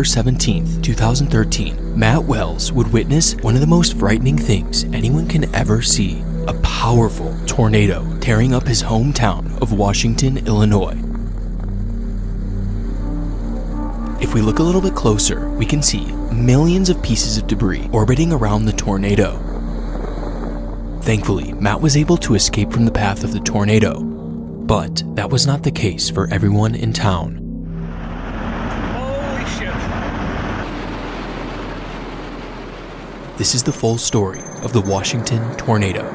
17th, 2013, Matt Wells would witness one of the most frightening things anyone can ever see: a powerful tornado tearing up his hometown of Washington, Illinois. If we look a little bit closer, we can see millions of pieces of debris orbiting around the tornado. Thankfully, Matt was able to escape from the path of the tornado, but that was not the case for everyone in town. This is the full story of the Washington tornado.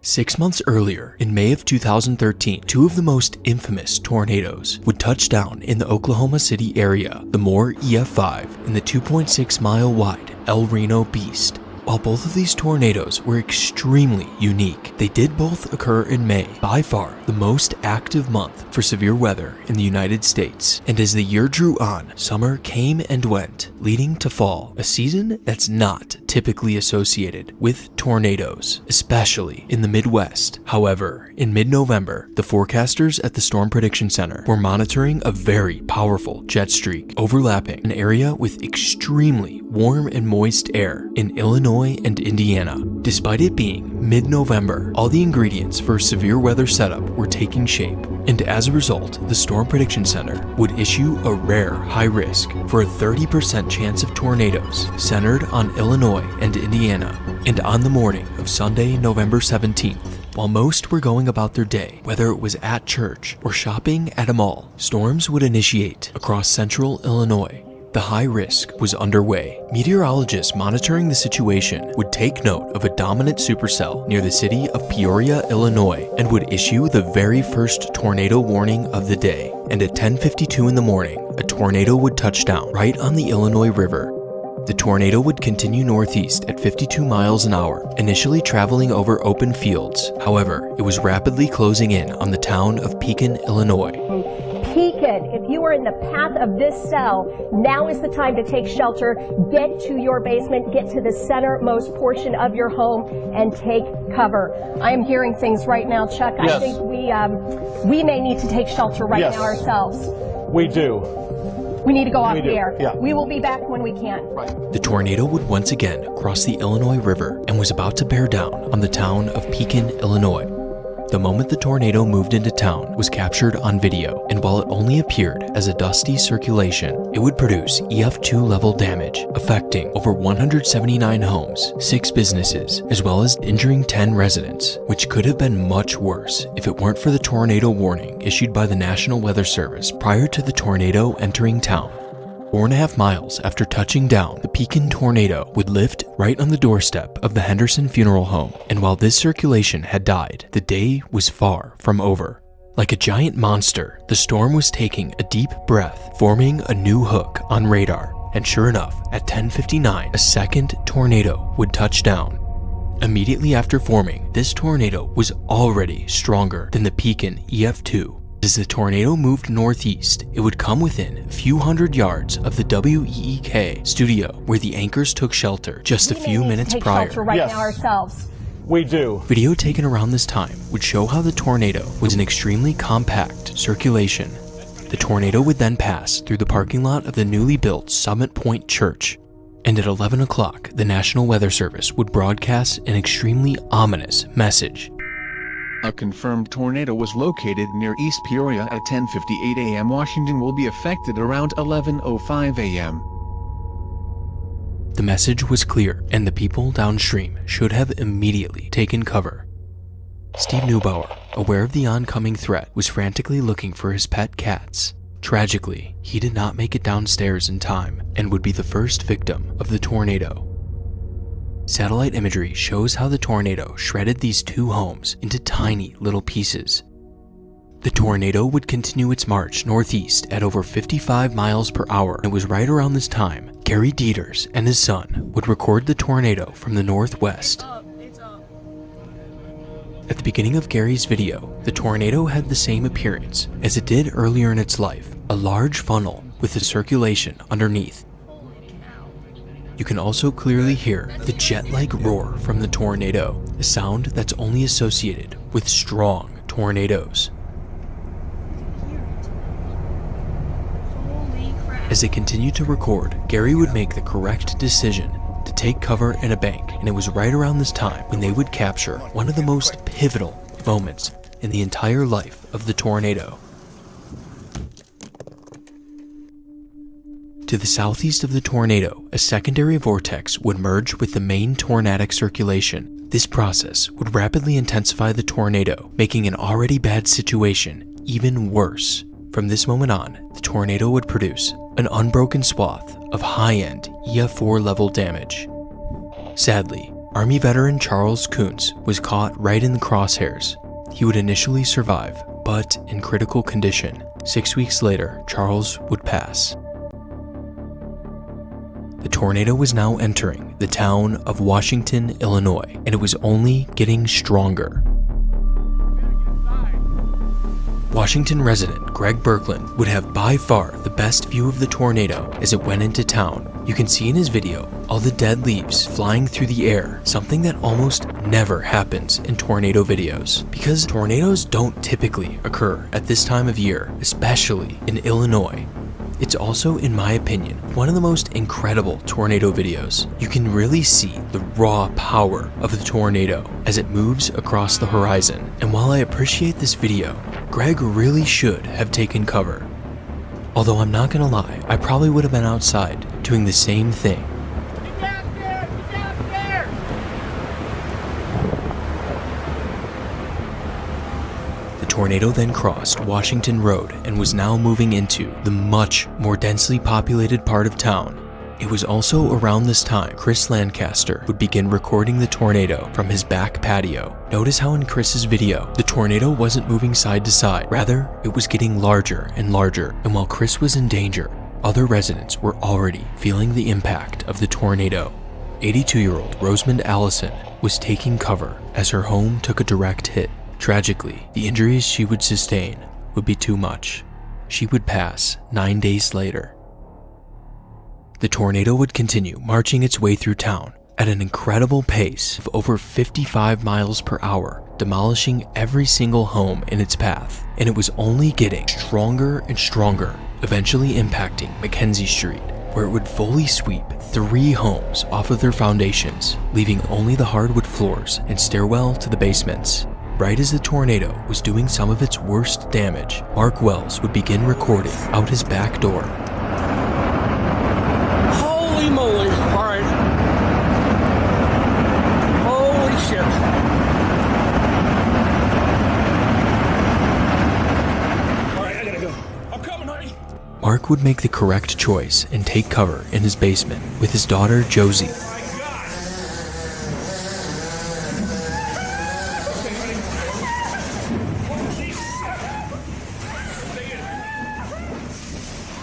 6 months earlier, in May of 2013, two of the most infamous tornadoes would touch down in the Oklahoma City area, the Moore EF5 and the 2.6-mile-wide El Reno Beast. While both of these tornadoes were extremely unique, they did both occur in May, by far the most active month for severe weather in the United States. And as the year drew on, summer came and went, leading to fall, a season that's not typically associated with tornadoes, especially in the Midwest. However, in mid-November, the forecasters at the Storm Prediction Center were monitoring a very powerful jet streak overlapping an area with extremely warm and moist air in Illinois and Indiana. Despite it being mid-November, all the ingredients for a severe weather setup were taking shape, and as a result, the Storm Prediction Center would issue a rare high risk for a 30% chance of tornadoes centered on Illinois and Indiana. And on the morning of Sunday, November 17th, while most were going about their day, whether it was at church or shopping at a mall, storms would initiate across central Illinois. The high risk was underway. Meteorologists monitoring the situation would take note of a dominant supercell near the city of Peoria, Illinois, and would issue the very first tornado warning of the day. And at 10:52 in the morning, a tornado would touch down right on the Illinois River. The tornado would continue northeast at 52 miles an hour, initially traveling over open fields. However, it was rapidly closing in on the town of Pekin, Illinois. Pekin, if you are in the path of this cell, now is the time to take shelter. Get to your basement, get to the centermost portion of your home, and take cover. I am hearing things right now, Chuck. Yes. I think we may need to take shelter right now ourselves. We do. We need to go off the air. Yeah. We will be back when we can. Right. The tornado would once again cross the Illinois River and was about to bear down on the town of Pekin, Illinois. The moment the tornado moved into town was captured on video, and while it only appeared as a dusty circulation, it would produce EF2 level damage, affecting over 179 homes, 6 businesses, as well as injuring 10 residents, which could have been much worse if it weren't for the tornado warning issued by the National Weather Service prior to the tornado entering town. 4.5 miles after touching down, the Pekin tornado would lift right on the doorstep of the Henderson Funeral Home, and while this circulation had died, the day was far from over. Like a giant monster, the storm was taking a deep breath, forming a new hook on radar, and sure enough, at 10:59, a second tornado would touch down. Immediately after forming, this tornado was already stronger than the Pekin EF2. As the tornado moved northeast, it would come within a few hundred yards of the WEEK studio where the anchors took shelter just a few minutes prior. Shelter right now ourselves. We do. Video taken around this time would show how the tornado was an extremely compact circulation. The tornado would then pass through the parking lot of the newly built Summit Point Church, and at 11 o'clock, the National Weather Service would broadcast an extremely ominous message. A confirmed tornado was located near East Peoria at 10:58 a.m. Washington will be affected around 11:05 a.m. The message was clear, and the people downstream should have immediately taken cover. Steve Neubauer, aware of the oncoming threat, was frantically looking for his pet cats. Tragically, he did not make it downstairs in time and would be the first victim of the tornado. Satellite imagery shows how the tornado shredded these 2 homes into tiny little pieces. The tornado would continue its march northeast at over 55 miles per hour. It was right around this time Gary Dieters and his son would record the tornado from the northwest. At the beginning of Gary's video, the tornado had the same appearance as it did earlier in its life, a large funnel with a circulation underneath. You can also clearly hear the jet-like roar from the tornado, a sound that's only associated with strong tornadoes. As they continued to record, Gary would make the correct decision to take cover in a bank, and it was right around this time when they would capture one of the most pivotal moments in the entire life of the tornado. To the southeast of the tornado, a secondary vortex would merge with the main tornadic circulation. This process would rapidly intensify the tornado, making an already bad situation even worse. From this moment on, the tornado would produce an unbroken swath of high-end EF4 level damage. Sadly, Army veteran Charles Kuntz was caught right in the crosshairs. He would initially survive, but in critical condition. 6 weeks later, Charles would pass. The tornado was now entering the town of Washington, Illinois, and it was only getting stronger. Washington resident Greg Berkland would have by far the best view of the tornado as it went into town. You can see in his video all the dead leaves flying through the air, something that almost never happens in tornado videos, because tornadoes don't typically occur at this time of year, especially in Illinois. It's also, in my opinion, one of the most incredible tornado videos. You can really see the raw power of the tornado as it moves across the horizon. And while I appreciate this video, Greg really should have taken cover. Although I'm not gonna lie, I probably would have been outside doing the same thing. The tornado then crossed Washington Road and was now moving into the much more densely populated part of town. It was also around this time Chris Lancaster would begin recording the tornado from his back patio. Notice how in Chris's video, the tornado wasn't moving side to side, rather it was getting larger and larger, and while Chris was in danger, other residents were already feeling the impact of the tornado. 82-year-old Rosamond Allison was taking cover as her home took a direct hit. Tragically, the injuries she would sustain would be too much. She would pass 9 days later. The tornado would continue marching its way through town at an incredible pace of over 55 miles per hour, demolishing every single home in its path, and it was only getting stronger and stronger, eventually impacting Mackenzie Street, where it would fully sweep 3 homes off of their foundations, leaving only the hardwood floors and stairwell to the basements. Right as the tornado was doing some of its worst damage, Mark Wells would begin recording out his back door. Holy moly, all right. Holy shit. All right, I gotta go. I'm coming, honey. Mark would make the correct choice and take cover in his basement with his daughter Josie.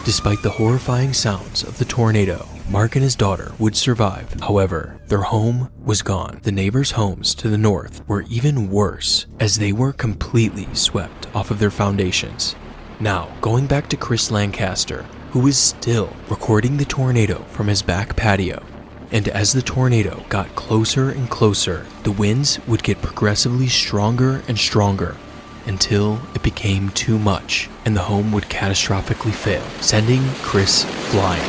Despite the horrifying sounds of the tornado, Mark and his daughter would survive. However, their home was gone. The neighbors' homes to the north were even worse, as they were completely swept off of their foundations. Now, going back to Chris Lancaster, who is still recording the tornado from his back patio. And as the tornado got closer and closer, the winds would get progressively stronger and stronger, until it became too much and the home would catastrophically fail, sending Chris flying.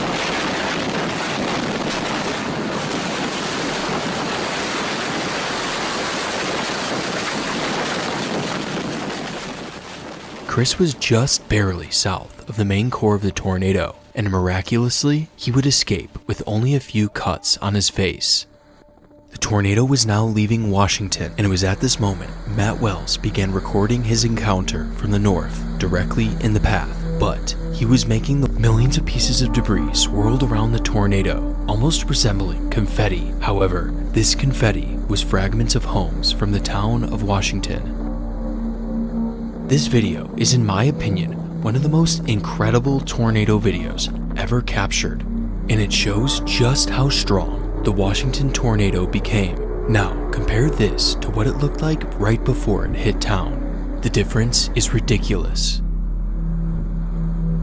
Chris was just barely south of the main core of the tornado, and miraculously, he would escape with only a few cuts on his face. The tornado was now leaving Washington, and it was at this moment Matt Wells began recording his encounter from the north, directly in the path. But he was making the millions of pieces of debris swirled around the tornado, almost resembling confetti. However, this confetti was fragments of homes from the town of Washington. This video is, in my opinion, one of the most incredible tornado videos ever captured, and it shows just how strong the Washington tornado became. Now, compare this to what it looked like right before it hit town. The difference is ridiculous.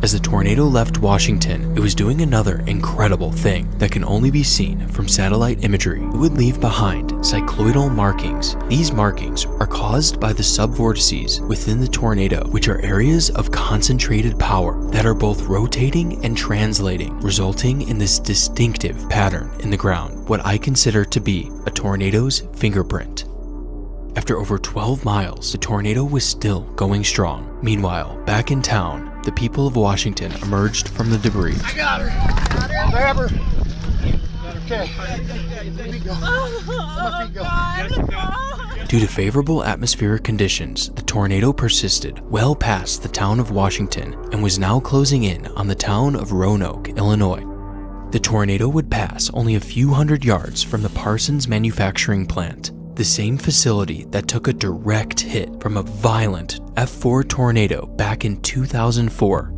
As the tornado left Washington, it was doing another incredible thing that can only be seen from satellite imagery. It would leave behind cycloidal markings. These markings are caused by the subvortices within the tornado, which are areas of concentrated power that are both rotating and translating, resulting in this distinctive pattern in the ground, what I consider to be a tornado's fingerprint. After over 12 miles, the tornado was still going strong. Meanwhile, back in town, the people of Washington emerged from the debris. I got her. Grab her. Okay. Let me go. Let my feet go. Due to favorable atmospheric conditions, the tornado persisted well past the town of Washington and was now closing in on the town of Roanoke, Illinois. The tornado would pass only a few hundred yards from the Parsons manufacturing plant, the same facility that took a direct hit from a violent F4 tornado back in 2004.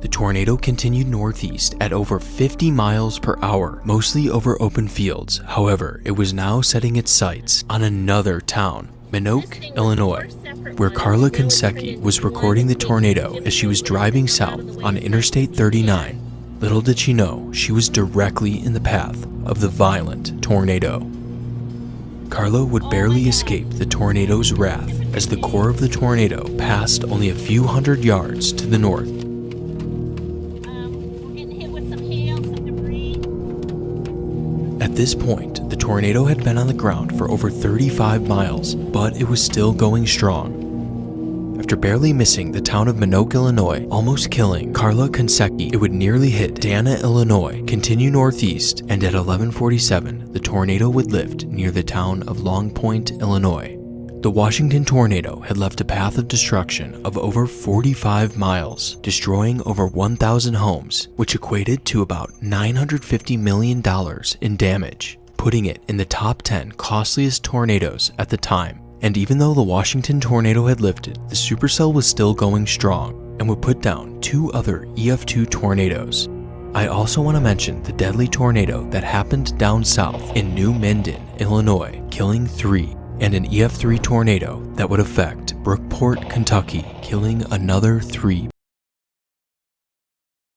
The tornado continued northeast at over 50 miles per hour, mostly over open fields. However, it was now setting its sights on another town, Minoke, Illinois, where Carla Konsecki was recording the tornado as she was driving south on Interstate 39. Little did she know she was directly in the path of the violent tornado. Carla would barely escape the tornado's wrath as the core of the tornado passed only a few hundred yards to the north. We're getting hit with some hail, some debris. At this point, the tornado had been on the ground for over 35 miles, but it was still going strong. After barely missing the town of Minoke, Illinois, almost killing Carla Konsecki, it would nearly hit Dana, Illinois, continue northeast, and at 11:47, the tornado would lift near the town of Long Point, Illinois. The Washington tornado had left a path of destruction of over 45 miles, destroying over 1,000 homes, which equated to about $950 million in damage, putting it in the top 10 costliest tornadoes at the time. And even though the Washington tornado had lifted, the supercell was still going strong and would put down 2 other EF2 tornadoes. I also want to mention the deadly tornado that happened down south in New Minden, Illinois, killing 3, and an EF3 tornado that would affect Brookport, Kentucky, killing another 3